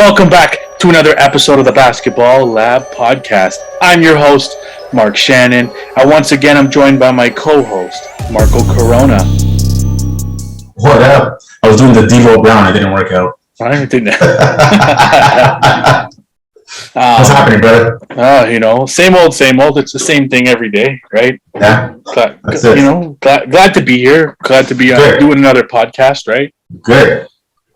Welcome back to another episode of the Basketball Lab Podcast. I'm your host, Mark Shannon, and once again, I'm joined by my co-host, Marco Corona. What up? I was doing the Devo Brown. It didn't work out. I didn't. What's happening, brother? Same old. It's the same thing every day, right? Yeah. Glad to be here. Glad to be doing another podcast, right? Good.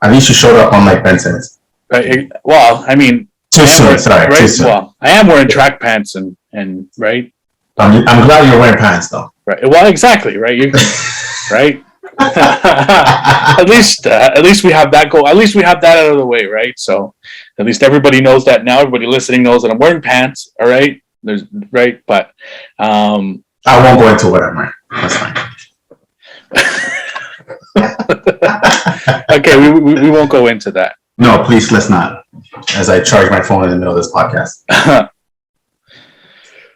At least you showed up on like Benson's. Right. Well, I mean, too soon. Well, I am wearing track pants and right. I'm glad you're wearing pants though. Right. Well, exactly. Right. Right. at least we have that goal. At least we have that out of the way, right? So at least everybody knows that now. Everybody listening knows that I'm wearing pants. All right. There's right, but I won't go into what I'm wearing. That's fine. Okay, we won't go into that. No, please, let's not. As I charge my phone in the middle of this podcast.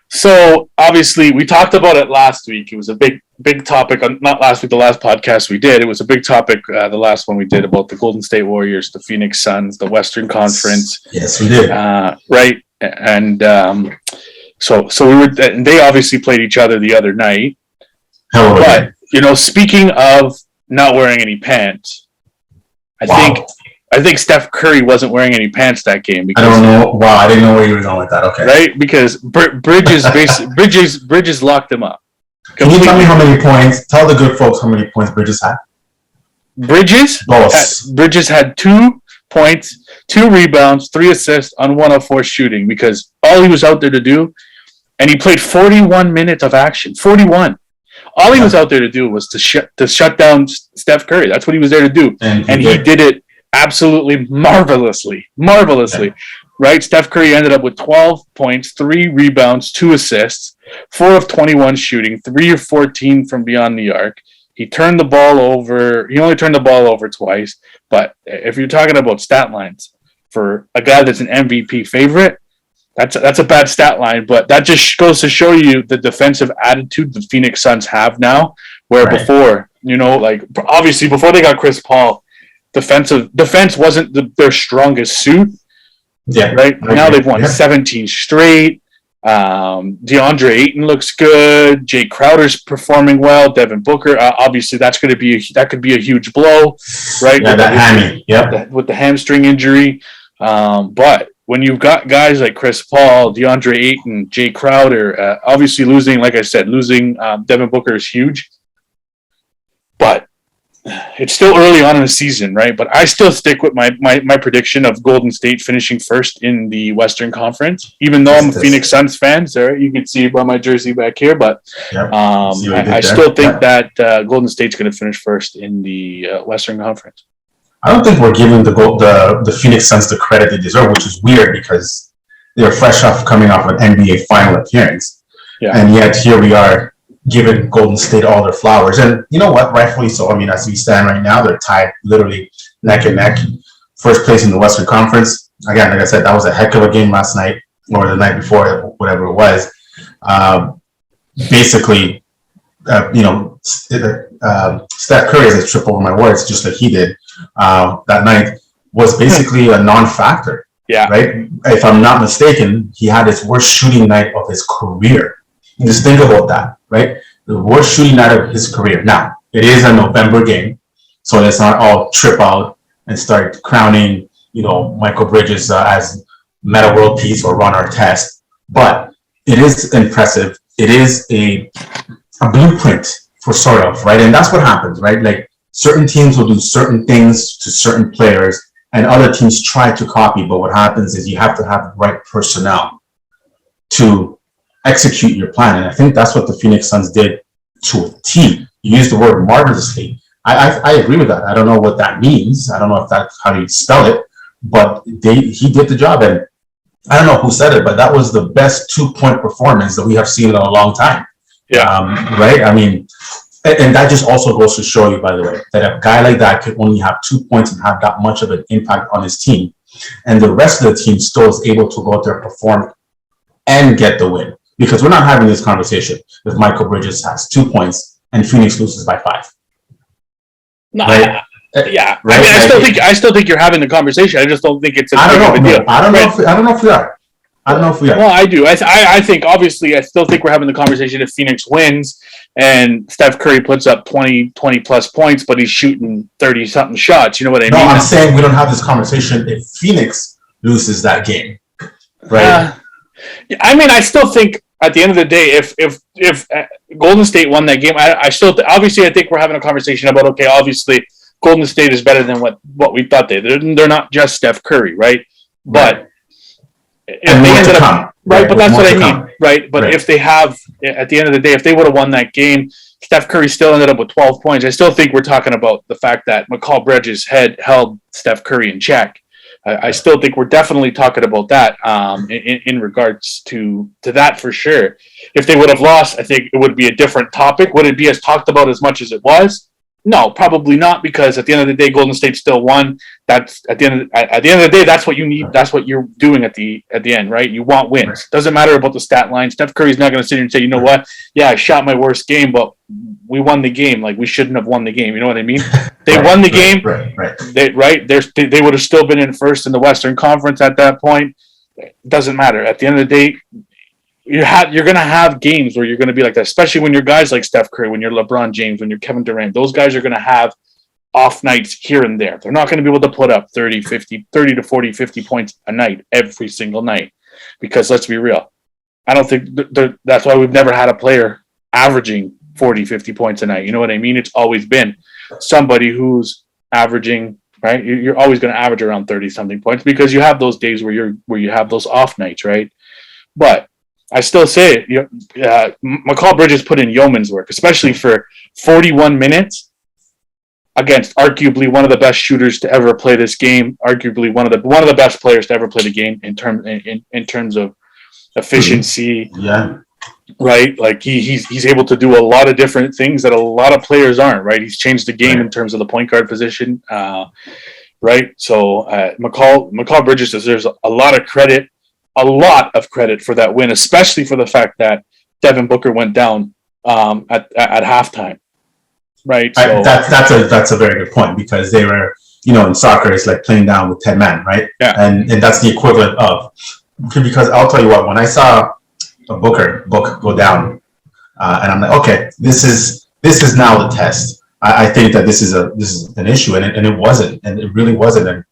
So obviously, we talked about it last week. It was a big topic. Not last week, the last podcast we did. It was a big topic. The last one we did about the Golden State Warriors, the Phoenix Suns, the Western Conference. Yes, we did. Right, and so we were. And they obviously played each other the other night. But speaking of not wearing any pants, I think Steph Curry wasn't wearing any pants that game. Because, I don't know. Wow, I didn't know where you were going with that. Okay. Right? Because Bridges locked him up. Can you tell me how many points? Tell the good folks how many points Bridges had. Bridges had 2 points, 2 rebounds, 3 assists on 1 of 4 shooting because all he was out there to do, and he played 41 minutes of action. 41. All he was out there to do was to shut down Steph Curry. That's what he was there to do. And he did it absolutely marvelously, right? Steph Curry ended up with 12 points, 3 rebounds, 2 assists, 4 of 21 shooting, 3 of 14 from beyond the arc. He turned the ball over. He only turned the ball over twice. But if you're talking about stat lines for a guy that's an MVP favorite, that's a bad stat line. But that just goes to show you the defensive attitude the Phoenix Suns have now, where before, obviously before they got Chris Paul, defense wasn't their strongest suit. Yeah. Right. Now they've won 17 straight. DeAndre Ayton looks good. Jay Crowder's performing well. Devin Booker, obviously that could be a huge blow, right? Yeah, that hammy. Yep. With the hamstring injury. But when you've got guys like Chris Paul, DeAndre Ayton, Jay Crowder, obviously losing Devin Booker is huge. But it's still early on in the season, right? But I still stick with my prediction of Golden State finishing first in the Western Conference, even though I'm a Phoenix Suns fan. So you can see by my jersey back here, but I still think that Golden State's going to finish first in the Western Conference. I don't think we're giving the Phoenix Suns the credit they deserve, which is weird because they're fresh off coming off an NBA final appearance, and yet here we are, giving Golden State all their flowers. And you know what? Rightfully so. I mean, as we stand right now, they're tied literally neck and neck. First place in the Western Conference. Again, like I said, that was a heck of a game last night or the night before, whatever it was. Basically, Steph Curry, as I trip over my words, just like he did that night, was basically a non-factor. Yeah. Right? If I'm not mistaken, he had his worst shooting night of his career. Just think about that, right? The worst shooting night of his career. Now, it is a November game, so let's not all trip out and start crowning, MIkal Bridges as Meta World Peace or Ron Artest. But it is impressive. It is a blueprint for sort of, right? And that's what happens, right? Like certain teams will do certain things to certain players, and other teams try to copy. But what happens is you have to have the right personnel to execute your plan. And I think that's what the Phoenix Suns did to a T. You used the word marvelously. I agree with that. I don't know what that means. I don't know if that's how you spell it, but he did the job. And I don't know who said it, but that was the best 2-point performance that we have seen in a long time. Yeah. Right? I mean, and that just also goes to show you, by the way, that a guy like that could only have 2 points and have that much of an impact on his team. And the rest of the team still is able to go out there, perform, and get the win. Because we're not having this conversation if MIkal Bridges has 2 points and Phoenix loses by 5. No, right? Yeah, Right? I mean, I still think you're having the conversation. I just don't think it's I don't know. big of a deal. I don't know if we are. I don't know if we are. Well, I do. I think obviously I still think we're having the conversation if Phoenix wins and Steph Curry puts up 20 plus points, but he's shooting 30 something shots. You know what I mean? No, I'm saying we don't have this conversation if Phoenix loses that game, right? I mean, I still think at the end of the day, if Golden State won that game, I still obviously I think we're having a conversation about okay, obviously Golden State is better than what we thought they're not just Steph Curry, right? But and more to come, right? But that's what I mean, right? But if they have at the end of the day, if they would have won that game, Steph Curry still ended up with 12 points. I still think we're talking about the fact that MIkal Bridges held Steph Curry in check. I still think we're definitely talking about that in regards to that for sure. If they would have lost, I think it would be a different topic. Would it be as talked about as much as it was? No, probably not, because at the end of the day, Golden State still won. That's at the end of the day, that's what you need. That's what you're doing at the end, right? You want wins. Doesn't matter about the stat line. Steph Curry's not going to sit here and say, you know what? Yeah, I shot my worst game, but we won the game. Like, we shouldn't have won the game. You know what I mean? They won the game. They would have still been in first in the Western Conference at that point. It doesn't matter. At the end of the day, you're going to have games where you're going to be like that, especially when you're guys like Steph Curry, when you're LeBron James, when you're Kevin Durant. Those guys are going to have off nights here and there. They're not going to be able to put up 30 to 40, 50 points a night every single night, because let's be real. I don't think that's why we've never had a player averaging 40, 50 points a night. You know what I mean? It's always been somebody who's averaging, right? You're always going to average around 30 something points, because you have those days where you have those off nights, right? But I still say it. MIkal Bridges put in yeoman's work, especially for 41 minutes against arguably one of the best shooters to ever play this game, arguably one of the best players to ever play the game in terms of efficiency. Yeah. Right, like he's able to do a lot of different things that a lot of players aren't. Right, he's changed the game in terms of the point guard position. Right, so MIkal Bridges deserves a lot of credit for that win, especially for the fact that Devin Booker went down at halftime. Right, so that's a very good point, because they were, in soccer it's like playing down with 10 men, right? Yeah, and that's the equivalent of, because I'll tell you what, when I saw a Book go down, and I'm like, okay, this is now the test. I think that this is an issue, and it wasn't, and it really wasn't. And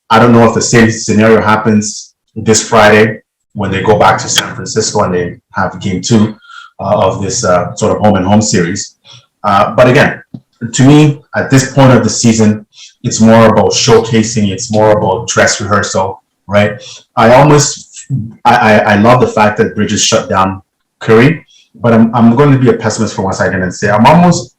I don't know if the same scenario happens this Friday when they go back to San Francisco and they have game 2 of this sort of home and home series. But again, to me, at this point of the season, it's more about showcasing. It's more about dress rehearsal, right? I love the fact that Bridges shut down Curry, but I'm going to be a pessimist for one second and say I'm almost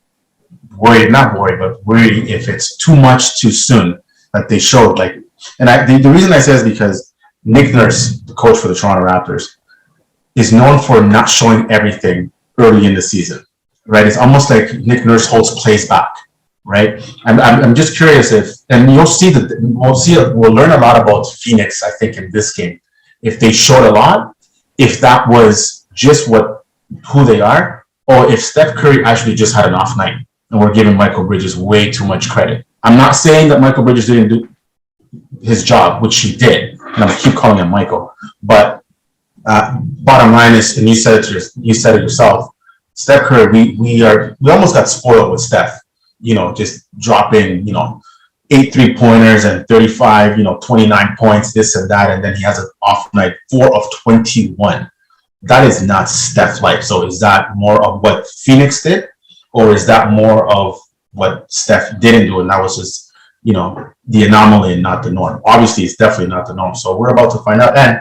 worried, not worried, but worried if it's too much too soon that they showed. Like, and the reason I say is because Nick Nurse, the coach for the Toronto Raptors, is known for not showing everything early in the season, right? It's almost like Nick Nurse holds plays back, right? I'm just curious and we'll learn a lot about Phoenix, I think, in this game. If they showed a lot, if that was just who they are, or if Steph Curry actually just had an off night and we're giving MIkal Bridges way too much credit. I'm not saying that MIkal Bridges didn't do his job, which he did, and I'm gonna keep calling him Michael. But bottom line is, and you said it yourself, Steph Curry, we almost got spoiled with Steph, just dropping, 8 3-pointers and 35, 29 points, this and that, and then he has an off night, 4 of 21. That is not Steph like. So is that more of what Phoenix did, or is that more of what Steph didn't do, and that was just, the anomaly and not the norm? Obviously, it's definitely not the norm. So we're about to find out, and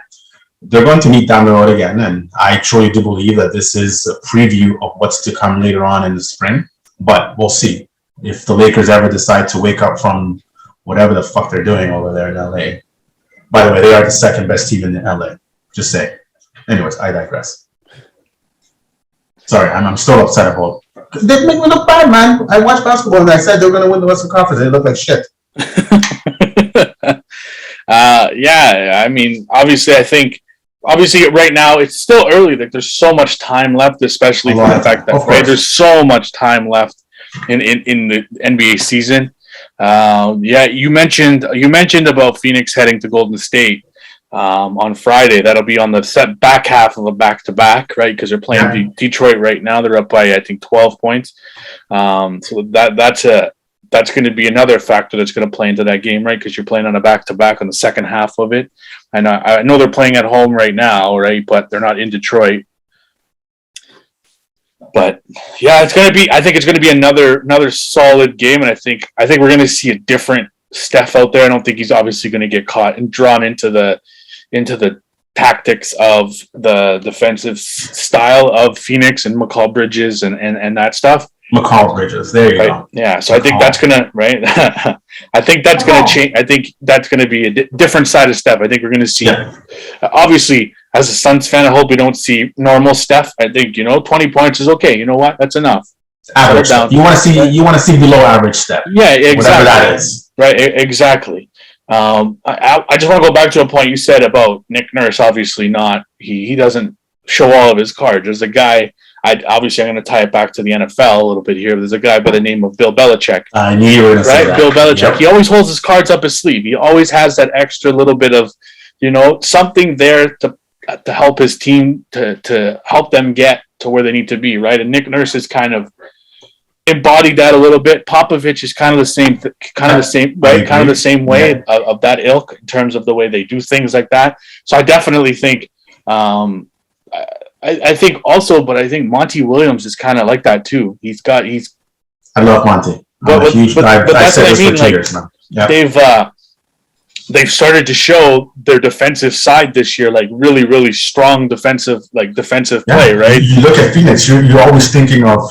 they're going to meet down the road again. And I truly do believe that this is a preview of what's to come later on in the spring. But we'll see. If the Lakers ever decide to wake up from whatever the fuck they're doing over there in LA. By the way, they are the second best team in LA. Just say. Anyways, I digress. Sorry, I'm still upset about it. They make me look bad, man. I watched basketball and I said they were going to win the Western Conference. They look like shit. Yeah, I mean, obviously right now it's still early. Like, there's so much time left, especially for the fact that there's so much time left in the NBA season. Yeah, you mentioned about Phoenix heading to Golden State on Friday. That'll be on the set back half of a back-to-back, right? Because they're playing Detroit right now. They're up by, I think, 12 points. So that's going to be another factor that's going to play into that game, right? Because you're playing on a back-to-back on the second half of it. And I know they're playing at home right now, right? But they're not in Detroit. But yeah, it's going to be. I think it's going to be another solid game, and I think we're going to see a different Steph out there. I don't think he's obviously going to get caught and drawn into the tactics of the defensive style of Phoenix and MIkal Bridges and that stuff. MIkal Bridges, there you go. Yeah, so I think that's gonna I think that's gonna change. I think that's gonna be a different side of Steph. I think we're gonna see. Obviously, as a Suns fan, I hope we don't see normal Steph. I think 20 points is okay. You know what? That's enough. Average. You want to see below average Steph. Yeah, exactly. Whatever that is. Right, exactly. I just want to go back to a point you said about Nick Nurse. Obviously, not he doesn't show all of his cards. There's a guy. I'm going to tie it back to the NFL a little bit here. There's a guy by the name of Bill Belichick. I knew you were going to say that. Bill Belichick. Yep. He always holds his cards up his sleeve. He always has that extra little bit of, something there to help his team to help them get to where they need to be, right? And Nick Nurse is kind of embodied that a little bit. Popovich is kind of the same, right? Kind of the same way of that ilk in terms of the way they do things like that. So I definitely think. I think also, but I think Monty Williams is kind of like that too. I love Monty. I've said this for 2 years now. Yep. They've started to show their defensive side this year, like really, really strong defensive play, right? You look at Phoenix, you're always thinking of,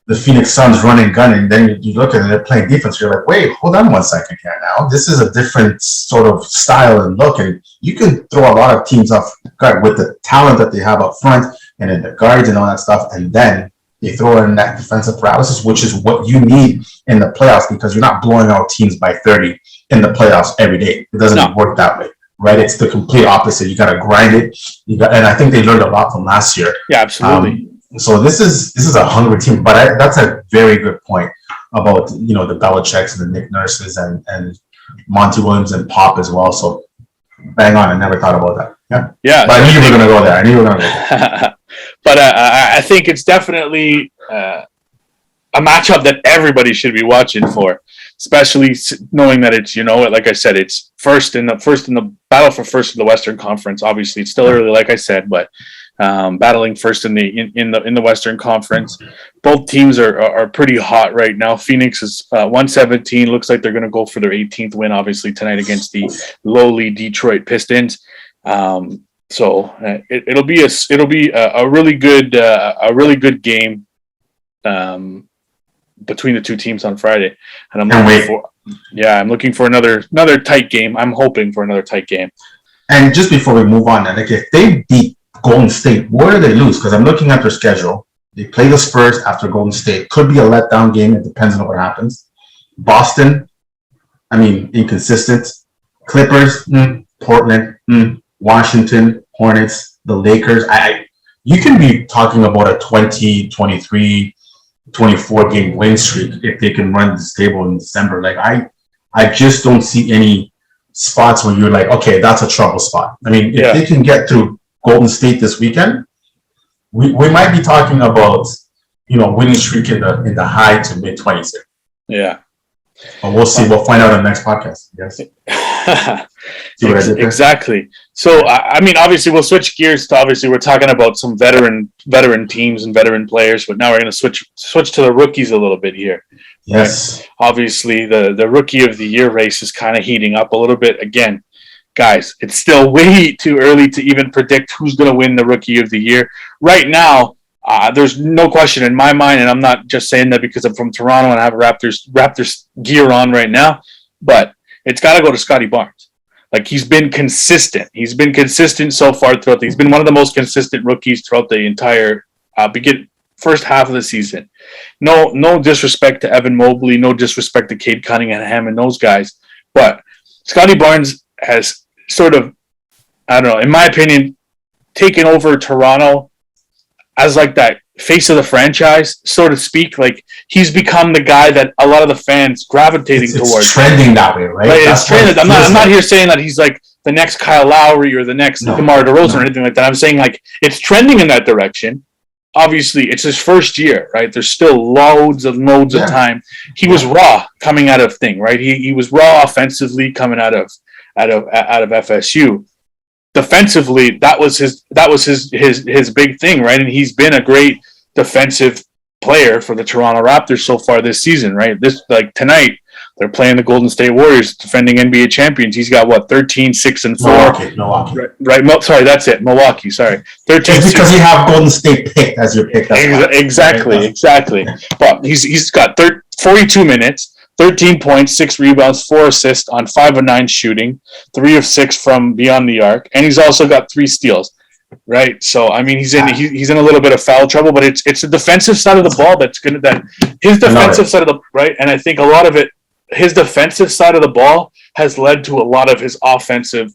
the Phoenix Suns running gun, and then you look at it, they're playing defense. You're like, wait, hold on 1 second here now. This is a different sort of style and look, and you can throw a lot of teams off guard with the talent that they have up front and in the guards and all that stuff, and then you throw in that defensive paralysis, which is what you need in the playoffs because you're not blowing out teams by 30 in the playoffs every day. It doesn't work that way, right? It's the complete opposite. You got to grind it. And I think they learned a lot from last year. Yeah, absolutely. So this is a hungry team, but that's a very good point about the Belichicks and the Nick Nurses and Monty Williams and Pop as well. So bang on, I never thought about that. Yeah. But I knew you were going to go there. But I think it's definitely a matchup that everybody should be watching for, especially knowing that it's like I said, it's first in the battle for first in the Western Conference. Obviously, it's still early, like I said, but. Battling first in the Western Conference. Both teams are pretty hot right now. Phoenix is 117. Looks like they're going to go for their 18th win, obviously tonight against the lowly Detroit Pistons. So it'll be a really good game between the two teams on Friday, and I'm looking for another tight game. I'm hoping for another tight game. And just before we move on, like if they beat Golden State, where do they lose? Because I'm looking at their schedule. They play the Spurs after Golden State. Could be a letdown game. It depends on what happens. Boston, inconsistent. Clippers, Portland, Washington, Hornets, the Lakers. You can be talking about a 20, 23, 24 game win streak if they can run this table in December. Like I just don't see any spots where you're like, okay, that's a trouble spot. If they can get through Golden State this weekend, we might be talking about winning streak in the high to mid 20s. Yeah, but we'll see. We'll find out on the next podcast. Yes. Exactly. So obviously we'll switch gears to we're talking about some veteran teams and veteran players, but now we're going to switch to the rookies a little bit here. Yes. Right? Obviously the rookie of the year race is kind of heating up a little bit again. Guys, it's still way too early to even predict who's going to win the Rookie of the Year. Right now, there's no question in my mind, and I'm not just saying that because I'm from Toronto and I have Raptors gear on right now, but it's got to go to Scottie Barnes. Like, he's been consistent. He's been consistent so far throughout. He's been one of the most consistent rookies throughout the entire first half of the season. No disrespect to Evan Mobley, no disrespect to Cade Cunningham and those guys, but Scottie Barnes has sort of, I don't know, in my opinion, taken over Toronto as like that face of the franchise, so to speak. Like he's become the guy that a lot of the fans gravitating towards. It's trending that way, right? It's trending. I'm not here saying that he's like the next Kyle Lowry or the next DeMar DeRozan or anything like that. I'm saying like it's trending in that direction. Obviously, it's his first year, right? There's still loads of time. He was raw coming out of thing, right? He was raw offensively coming out of FSU. Defensively, that was his big thing, right? And he's been a great defensive player for the Toronto Raptors so far this season, right? This like tonight they're playing the Golden State Warriors, defending NBA champions. He's got what 13, 6, and 4. Milwaukee. Right. Sorry, that's it. Milwaukee. Sorry, 13. It's because you have Golden State picked as your pick. Exactly. But he's got 42 minutes, 13 points, 6 rebounds, 4 assists on 5 of 9 shooting, 3 of 6 from beyond the arc, and he's also got 3 steals. Right, so I mean he's in a little bit of foul trouble, but it's the defensive side of the ball his defensive side of the right, and I think a lot of it, his defensive side of the ball has led to a lot of his offensive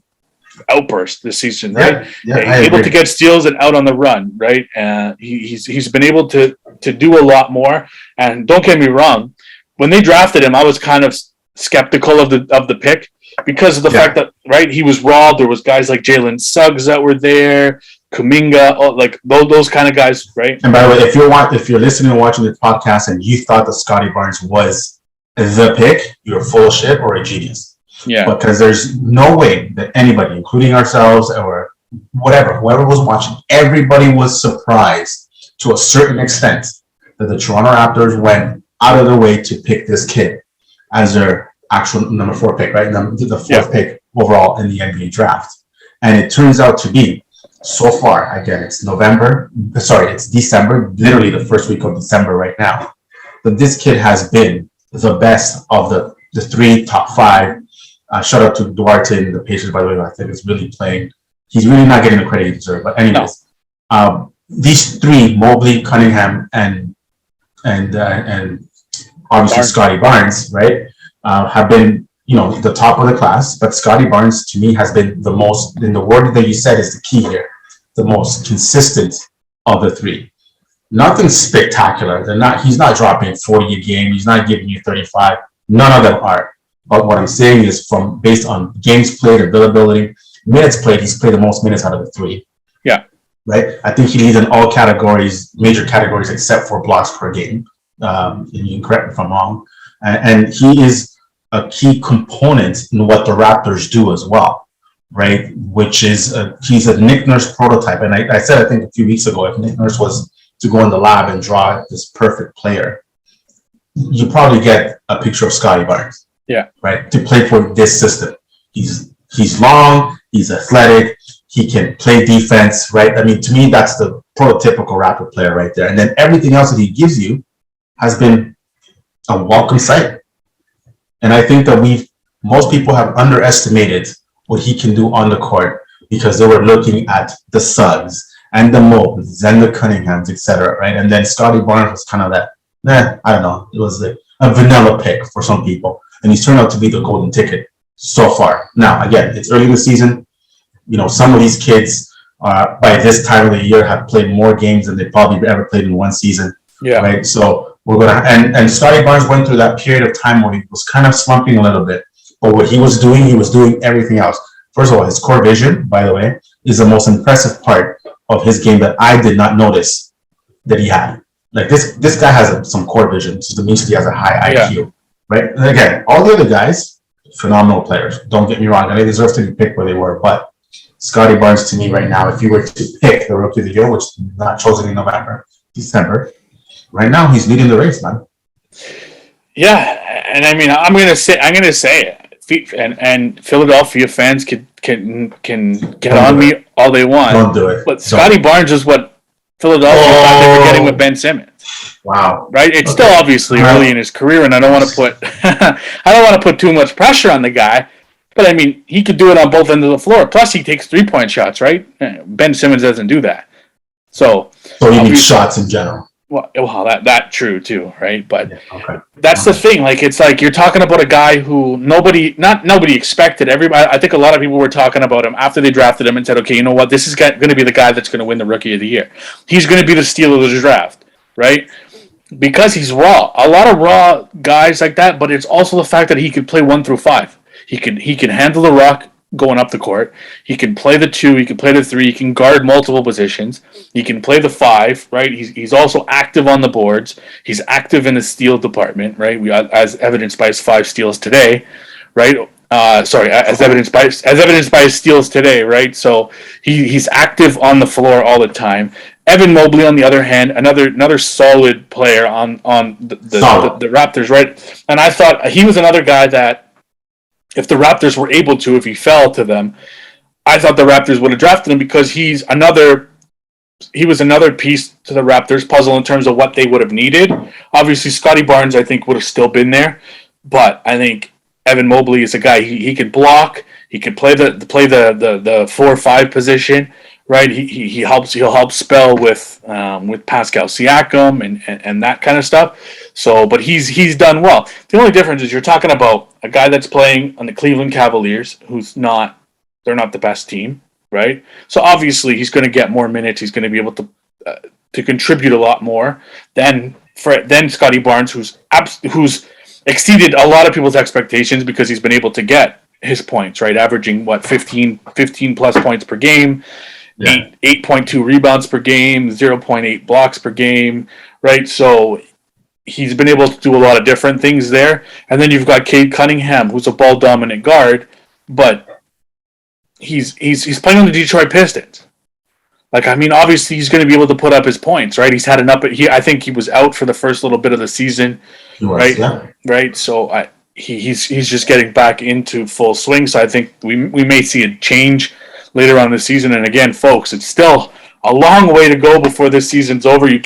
outbursts this season, right? Able to get steals and out on the run, right? And he's been able to do a lot more. And don't get me wrong, when they drafted him, I was kind of skeptical of the pick. Because of the fact that, right, he was raw. There was guys like Jalen Suggs that were there, Kuminga, like those kind of guys, right? And by the way, if you're listening and watching the podcast and you thought that Scottie Barnes was the pick, you're full of shit or a genius. Yeah. Because there's no way that anybody, including ourselves or whoever was watching, everybody was surprised to a certain extent that the Toronto Raptors went out of their way to pick this kid as their actual number 4 pick, right? The 4th pick overall in the NBA draft. And it turns out to be, so far, again, it's December, literally the first week of December right now, that this kid has been the best of the 3 top 5. Shout out to Duarte and the Pacers, by the way, I think is really playing. He's really not getting the credit he deserves. But anyways, these 3, Mobley, Cunningham, and obviously Scottie Barnes, right? Have been, the top of the class, but Scottie Barnes to me has been the most, and the word that you said is the key here, the most consistent of the 3. Nothing spectacular. He's not dropping 40 a game. He's not giving you 35. None of them are. But what I'm saying is based on games played, availability, minutes played, he's played the most minutes out of the 3. Yeah. Right? I think he leads in all categories, major categories, except for blocks per game. And you can correct me if I'm wrong. And he is a key component in what the Raptors do as well, right? Which is he's a Nick Nurse prototype. And I said, I think a few weeks ago, if Nick Nurse was to go in the lab and draw this perfect player, you probably get a picture of Scottie Barnes. Yeah. Right. To play for this system. He's long, he's athletic, he can play defense, right? I mean, to me, that's the prototypical Raptor player right there. And then everything else that he gives you has been a welcome sight. And I think that most people have underestimated what he can do on the court because they were looking at the Suggs and the Mobleys and the Cunninghams, etc. Right? And then Scottie Barnes was kind of that, I don't know. It was a vanilla pick for some people. And he's turned out to be the golden ticket so far. Now, again, it's early in the season. Some of these kids by this time of the year have played more games than they probably ever played in one season. Yeah. Right. So we're gonna and Scottie Barnes went through that period of time where he was kind of slumping a little bit. But what he was doing everything else. First of all, his core vision, by the way, is the most impressive part of his game that I did not notice that he had. Like this guy has some core vision, so that means he has a high IQ. Right? And again, all the other guys, phenomenal players. Don't get me wrong, and they deserve to be picked where they were. But Scottie Barnes, to me, right now, if you were to pick the Rookie of the Year, which is not chosen in November, December, right now he's leading the race, man. Yeah, and I mean, I'm gonna say it, and Philadelphia fans can get on me all they want. Don't do it. But Scottie Barnes is what Philadelphia thought they were getting with Ben Simmons. Wow. Right? It's still obviously early in his career, and I don't want to put too much pressure on the guy. But I mean, he could do it on both ends of the floor. Plus, he takes 3-point shots, right? Ben Simmons doesn't do that. So you need shots in general. Well, that true too, right? But Yeah. Okay. that's the thing. Like, it's like you're talking about a guy who not nobody expected. Everybody, I think a lot of people were talking about him after they drafted him and said, okay, you know what, this is going to be the guy that's going to win the Rookie of the Year. He's going to be the steal of the draft, right? Because he's raw. A lot of raw guys like that, but it's also the fact that he could play 1 through 5. He can handle the rock going up the court. He can play the 2. He can play the 3. He can guard multiple positions. He can play the 5. Right. He's also active on the boards. He's active in the steal department. Right. As evidenced by his 5 steals today. Right. As evidenced by his steals today. Right. So he's active on the floor all the time. Evan Mobley, on the other hand, another solid player on the Raptors, right? And I thought he was another guy that, if the Raptors were able to, if he fell to them, I thought the Raptors would have drafted him because he was another piece to the Raptors puzzle in terms of what they would have needed. Obviously, Scottie Barnes, I think, would have still been there, but I think Evan Mobley is a guy he can block. He can play the 4-5 position. Right, he'll help spell with Pascal Siakam and that kind of stuff. So, but he's done well. The only difference is you're talking about a guy that's playing on the Cleveland Cavaliers, they're not the best team, right? So obviously he's going to get more minutes. He's going to be able to contribute a lot more than Scottie Barnes, who's exceeded a lot of people's expectations because he's been able to get his points, right, averaging 15 plus points per game. Yeah. 8.2 rebounds per game, 0.8 blocks per game, right? So he's been able to do a lot of different things there. And then you've got Cade Cunningham, who's a ball dominant guard, but he's playing on the Detroit Pistons. Like, I mean, obviously he's going to be able to put up his points, right? He's had I think he was out for the first little bit of the season, right? Yeah. Right. So he's just getting back into full swing. So I think we may see a change later on in the season. And again, folks, it's still a long way to go before this season's over. You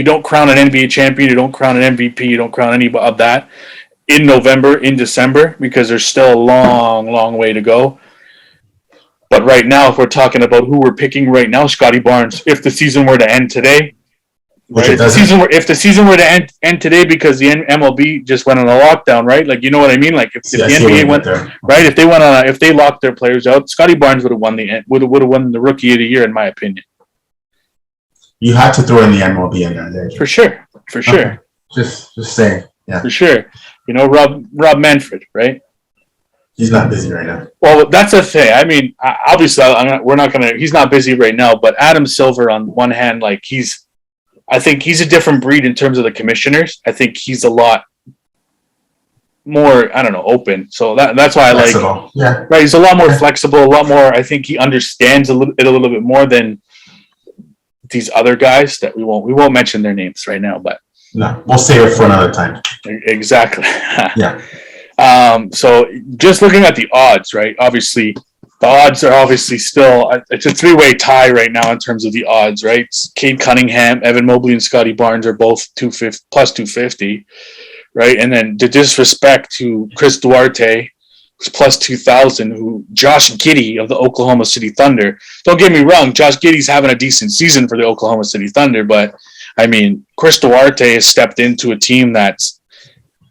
don't crown an NBA champion, you don't crown an MVP, you don't crown any of that in December, because there's still a long way to go. But right now, if we're talking about who we're picking right now, Scottie Barnes, if the season were to end today, right? If the season were to end today because the MLB just went on a lockdown, right? Like, you know what I mean? Like, if the NBA went there, right? If they locked their players out, Scottie Barnes would have won the Rookie of the Year, in my opinion. You had to throw in the MLB in there. For sure. Okay. Just saying, yeah. For sure. You know, Rob Manfred, right? He's not busy right now. Well, that's the thing. I mean, obviously, he's not busy right now. But Adam Silver, on one hand, like, I think he's a different breed in terms of the commissioners. I think he's a lot more, open. So that's why flexible. I like. Yeah. Right. He's a lot more flexible. A lot more. I think he understands it a little bit more than these other guys that we won't mention their names right now. But no, we'll save it for another time. Exactly. Yeah. So just looking at the odds, right? Obviously, the odds are obviously still, it's a 3-way tie right now in terms of the odds, right? Cade Cunningham, Evan Mobley, and Scottie Barnes are both plus 250, right? And then, the disrespect to Chris Duarte, who's plus 2,000, Josh Giddey of the Oklahoma City Thunder. Don't get me wrong, Josh Giddey's having a decent season for the Oklahoma City Thunder, but I mean, Chris Duarte has stepped into a team that's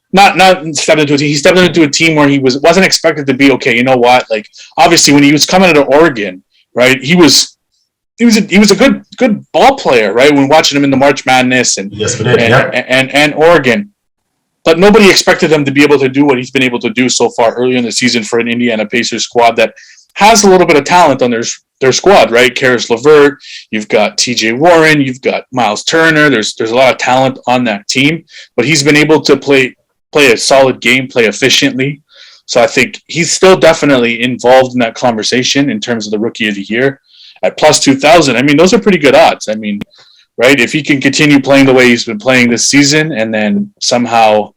he stepped into a team where he wasn't expected to be okay. You know what? Like, obviously, when he was coming out of Oregon, right? He was a good ball player, right? When watching him in the March Madness and Oregon, but nobody expected him to be able to do what he's been able to do so far early in the season for an Indiana Pacers squad that has a little bit of talent on their squad, right? Karis LeVert, you've got T.J. Warren, you've got Miles Turner. There's a lot of talent on that team, but he's been able to play a solid game, play efficiently. So I think he's still definitely involved in that conversation in terms of the Rookie of the Year at plus 2,000. I mean, those are pretty good odds. I mean, right? If he can continue playing the way he's been playing this season, and then somehow,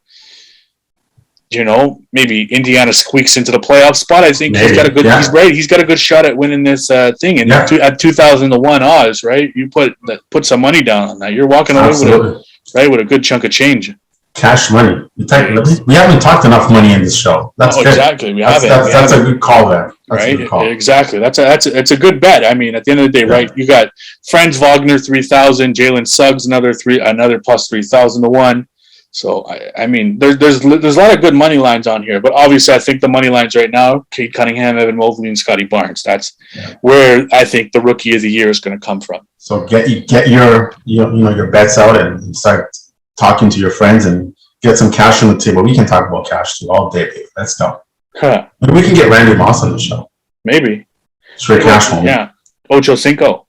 maybe Indiana squeaks into the playoff spot, I think he's got a good. Yeah. He's got a good shot at winning this thing. And at 2,001 odds, right? You put some money down on that, you're walking away with a good chunk of change. Cash money. We haven't talked enough money in this show. That's good. Exactly. That's a good call there. That's right. A good call. Exactly. It's a good bet. I mean, at the end of the day, right? You got Franz Wagner 3,000, Jalen Suggs another plus 3,000 to 1. So I mean, there's a lot of good money lines on here, but obviously I think the money lines right now: Cade Cunningham, Evan Mobley, and Scottie Barnes. That's where I think the rookie of the year is going to come from. So get your your bets out and start talking to your friends and get some cash on the table. We can talk about cash too all day, babe. Let's go. Maybe we can get Randy Moss on the show. Maybe. Straight cash home. Yeah. Ocho Cinco.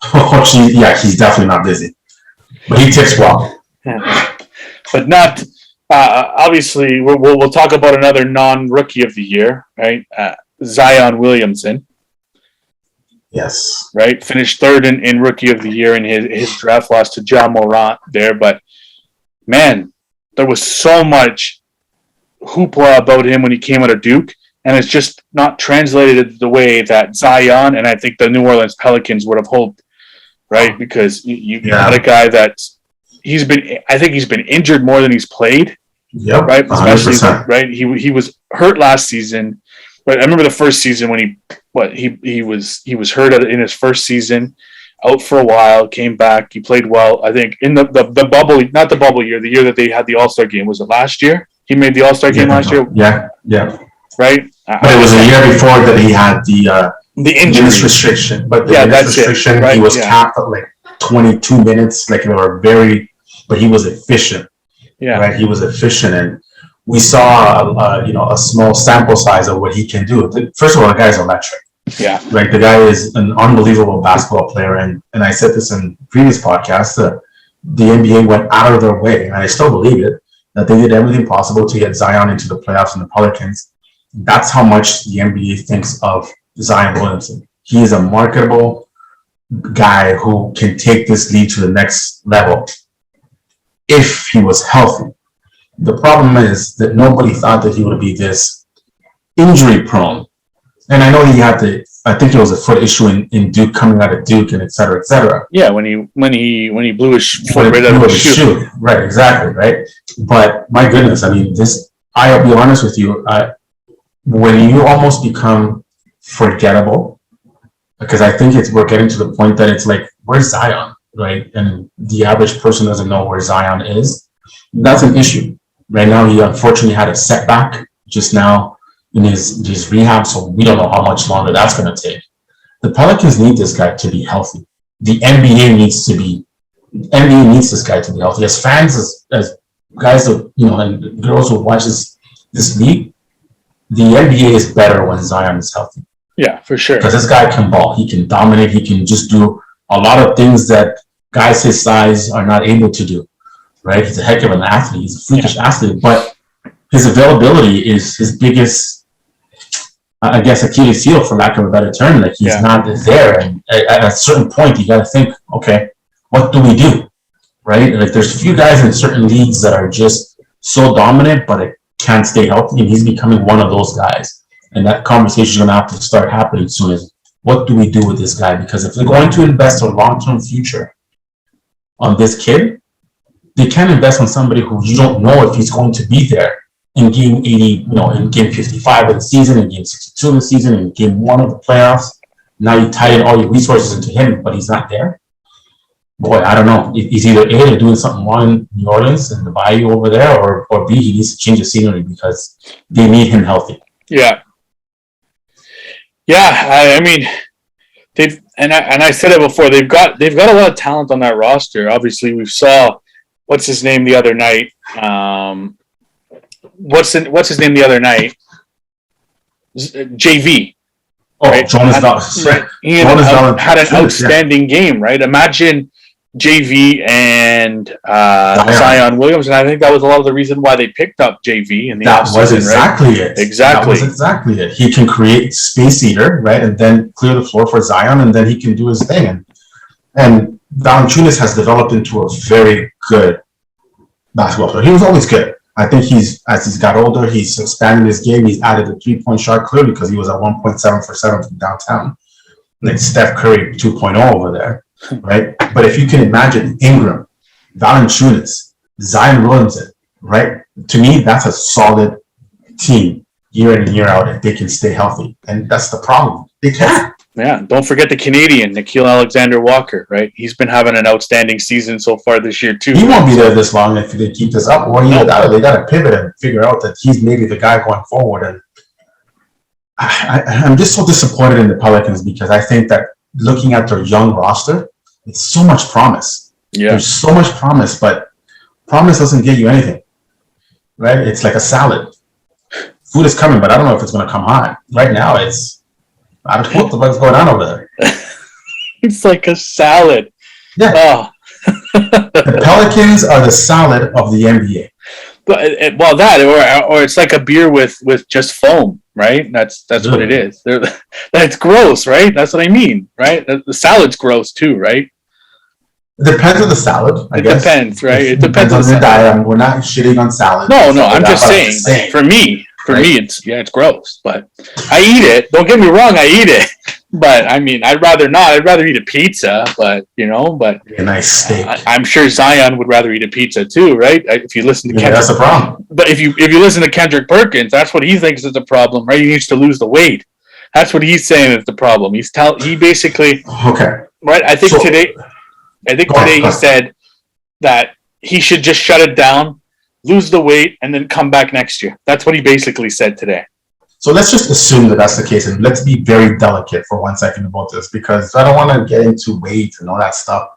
He's definitely not busy, but he tips well. But not obviously. We'll talk about another non-rookie of the year, right? Zion Williamson. Yes. Right. Finished third in rookie of the year in his draft, loss to Ja Morant there, but man, there was so much hoopla about him when he came out of Duke, and it's just not translated the way that Zion and I think the New Orleans Pelicans would have hoped, right? Because you got a guy that he's been injured more than he's played. Yep, right. 100%. Especially right. He was hurt last season, but I remember the first season when he was hurt in his first season, out for a while, came back. He played well. I think in the bubble, not the bubble year, the year that they had the All-Star game. Was it last year? He made the All-Star game last year. Yeah. Right. But it was a year before that he had the injury restriction. But the restriction, right? He was capped at like 22 minutes. Like but he was efficient. Yeah. Right. He was efficient, and we saw a small sample size of what he can do. First of all, the guy's electric. Yeah. Like the guy is an unbelievable basketball player, and I said this in previous podcasts. The NBA went out of their way, and I still believe it, that they did everything possible to get Zion into the playoffs and the Pelicans. That's how much the NBA thinks of Zion Williamson. He is a marketable guy who can take this league to the next level if he was healthy. The problem is that nobody thought that he would be this injury prone. And I know I think it was a foot issue in Duke, coming out of Duke, and et cetera, et cetera. Yeah, when he blew his foot right out of his shoe. Right, exactly, right. But my goodness, I mean, I'll be honest with you, when you almost become forgettable, because I think we're getting to the point that it's like, where's Zion, right? And the average person doesn't know where Zion is. That's an issue. Right now, he unfortunately had a setback just now in his rehab, so we don't know how much longer that's going to take. The Pelicans need this guy to be healthy. The NBA needs this guy to be healthy. As fans, as guys, and girls who watch this league, the NBA is better when Zion is healthy. Yeah, for sure. Because this guy can ball. He can dominate. He can just do a lot of things that guys his size are not able to do. Right? He's a heck of an athlete. He's a freakish athlete, but his availability is his biggest, I guess, Achilles heel, for lack of a better term. Like, he's not there. And at a certain point, you got to think, okay, what do we do? Right? Like, there's a few guys in certain leagues that are just so dominant, but it can't stay healthy. And he's becoming one of those guys. And that conversation is going to have to start happening soon. Is what do we do with this guy? Because if they're going to invest a long-term future on this kid, they can't invest on somebody who you don't know if he's going to be there in game 80, in game 55 of the season, in game 62 of the season, in game 1 of the playoffs. Now you tie in all your resources into him, but he's not there. Boy, I don't know. He's either A, they're doing something wrong in New Orleans and the Bayou over there, or B, he needs to change the scenery because they need him healthy. Yeah. Yeah, I mean, I said it before. They've got a lot of talent on that roster. Obviously, we saw what's his name the other night. What's his name the other night? JV. Oh, right? Jonas Valanciunas. Right. He had an outstanding game, right? Imagine JV and Zion Williams, and I think that was a lot of the reason why they picked up JV in the offseason. That was exactly it. Exactly. That was exactly it. He can create space eater, right, and then clear the floor for Zion, and then he can do his thing. And Valanciunas has developed into a very good basketball player. He was always good. I think as he's got older, he's expanded his game. He's added a 3-point shot clearly because he was at 1.7 for 7 from downtown. Like Steph Curry 2.0 over there, right? But if you can imagine Ingram, Valanciunas, Zion Williamson, right? To me, that's a solid team year in and year out if they can stay healthy. And that's the problem. They can't. Yeah, don't forget the Canadian, Nikhil Alexander-Walker, right? He's been having an outstanding season so far this year, too. He won't be there this long if they keep this up. Or they got to pivot and figure out that he's maybe the guy going forward. And I'm just so disappointed in the Pelicans because I think that looking at their young roster, it's so much promise. Yeah. There's so much promise, but promise doesn't get you anything, right? It's like a salad. Food is coming, but I don't know if it's going to come hot. Right now, I don't know what the fuck's going on over there. It's like a salad. Yeah. Oh. The Pelicans are the salad of the NBA. Well, that or it's like a beer with just foam, right? That's what it is. That's gross, right? That's what I mean, right? The salad's gross too, right? It depends on the salad, I guess. It depends, right? It depends on the diet. We're not shitting on salad. No, I'm just saying. For me, it's gross, but I eat it. Don't get me wrong, I eat it. But I mean, I'd rather not. I'd rather eat a pizza, but a nice steak. I'm sure Zion would rather eat a pizza too, right? If you listen to Kendrick, that's the problem. But if you listen to Kendrick Perkins, that's what he thinks is the problem, right? He needs to lose the weight. That's what he's saying is the problem. He basically right. I think today he said that he should just shut it down, lose the weight, and then come back next year. That's what he basically said today. So let's just assume that that's the case, and let's be very delicate for 1 second about this because I don't want to get into weight and all that stuff.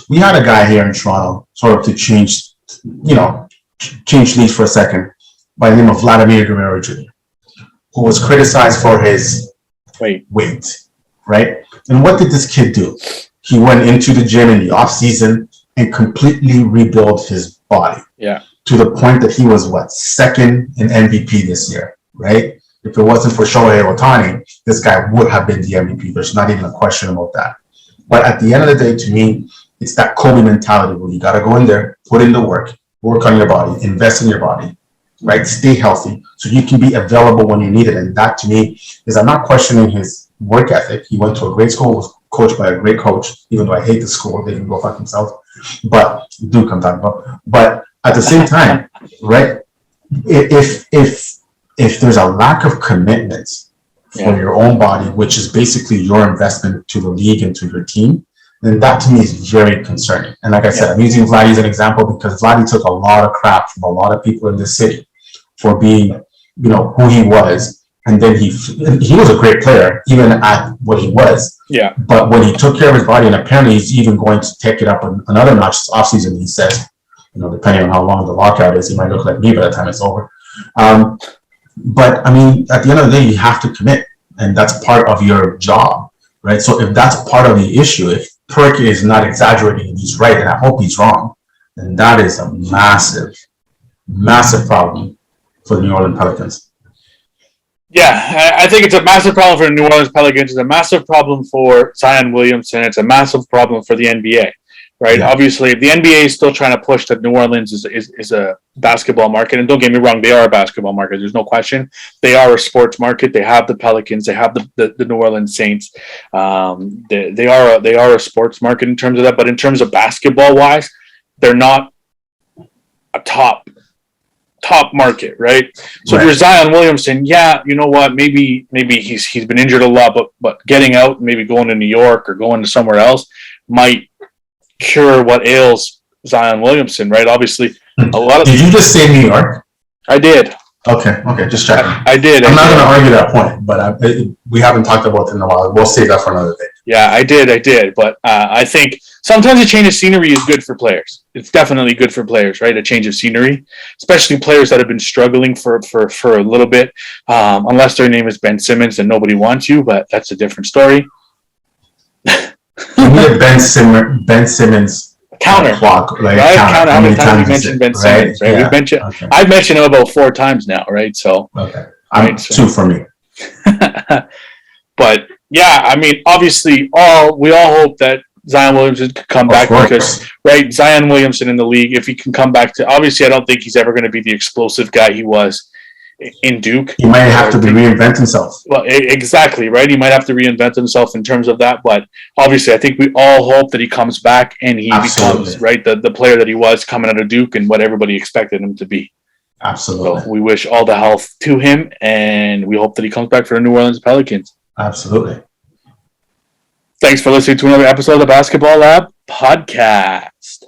We had a guy here in Toronto, sort of to change leads for a second, by the name of Vladimir Guerrero Jr., who was criticized for his weight, right? And what did this kid do? He went into the gym in the off season and completely rebuilt his body. Yeah. To the point that he was second in MVP this year, right? If it wasn't for Shohei Ohtani, this guy would have been the MVP. There's not even a question about that. But at the end of the day, to me, it's that Kobe mentality where you got to go in there, put in the work on your body, invest in your body, right? Stay healthy so you can be available when you need it. And that to me is, I'm not questioning his work ethic. He went to a great school, was coached by a great coach, even though I hate the school, they can go fuck themselves. But do come talk about. But at the same time, right? If there's a lack of commitment for your own body, which is basically your investment to the league and to your team, then that to me is very concerning. And like I said, I'm using Vladdy as an example because Vladdy took a lot of crap from a lot of people in this city for being, who he was. And then he was a great player, even at what he was. Yeah. But when he took care of his body, and apparently he's even going to take it up another notch this offseason, he says, depending on how long the lockout is, he might look like me by the time it's over. But I mean, at the end of the day, you have to commit, and that's part of your job, right? So if that's part of the issue, if Perk is not exaggerating and he's right, and I hope he's wrong, then that is a massive, massive problem for the New Orleans Pelicans. Yeah, I think it's a massive problem for the New Orleans Pelicans. It's a massive problem for Zion Williamson. It's a massive problem for the NBA. Right. Yeah. Obviously, the NBA is still trying to push that New Orleans is a basketball market. And don't get me wrong, they are a basketball market. There's no question. They are a sports market. They have the Pelicans. They have the New Orleans Saints. They are a sports market in terms of that. But in terms of basketball wise, they're not a top market, right? So if you're Zion Williamson, you know what? Maybe he's been injured a lot, but getting out, maybe going to New York or going to somewhere else might cure what ails Zion Williamson, right? Obviously, a lot of. Did you just say New York? I did. Okay, just checking. I did. I'm not going to argue that point, but we haven't talked about it in a while. We'll save that for another day. Yeah, I did. But I think sometimes a change of scenery is good for players. It's definitely good for players, right? A change of scenery, especially players that have been struggling for a little bit, unless their name is Ben Simmons and nobody wants you, but that's a different story. We need a Ben Simmons counter clock, right? Counter. How many times we mentioned Ben Simmons, right? Yeah. I've mentioned him about 4 times now, right? So I'm 2 for me. But yeah, I mean, obviously, we all hope that Zion Williamson could come back because, right, Zion Williamson in the league, if he can come back to, obviously, I don't think he's ever going to be the explosive guy he was in Duke. He might have to reinvent himself. Well, exactly, right? He might have to reinvent himself in terms of that, but obviously, I think we all hope that he comes back and he becomes the player that he was coming out of Duke and what everybody expected him to be. Absolutely. So we wish all the health to him, and we hope that he comes back for the New Orleans Pelicans. Absolutely. Thanks for listening to another episode of the Basketball Lab podcast.